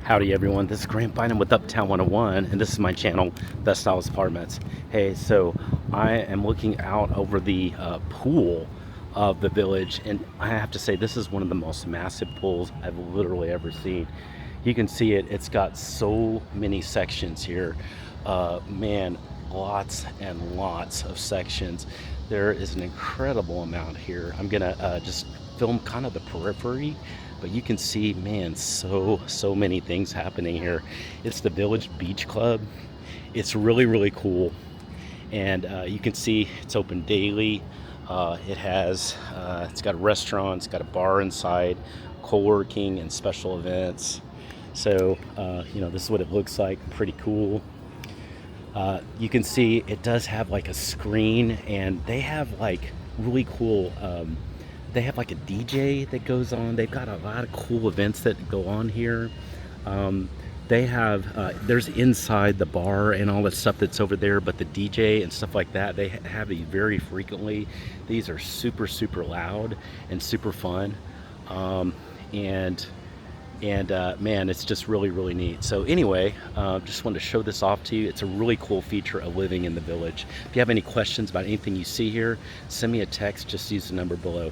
Howdy everyone, this is Grant Bynum with Uptown 101 and this is my channel, The Stylish Apartments. Hey, so I am looking out over the pool of the village, and I have to say this is one of the most massive pools I've literally ever seen. You can see it, it's got so many sections here. Man, lots and lots of sections. There is an incredible amount here. I'm gonna just film kind of the periphery, but you can see, man, so many things happening here. It's the Village Beach Club. It's really cool, and you can see it's open daily. It's got a restaurant, it's got a bar inside, co-working and special events. So this is what it looks like. Pretty cool. You can see it does have like a screen, and they have like really cool they have like a DJ that goes on. They've got a lot of cool events that go on here. They have there's inside the bar and all that stuff that's over there, but the DJ and stuff like that, they have it very frequently. These are super loud and super fun. Man, it's just really neat. So anyway, just wanted to show this off to you. It's a really cool feature of living in the village. If you have any questions about anything you see here, send me a text. Just use the number below.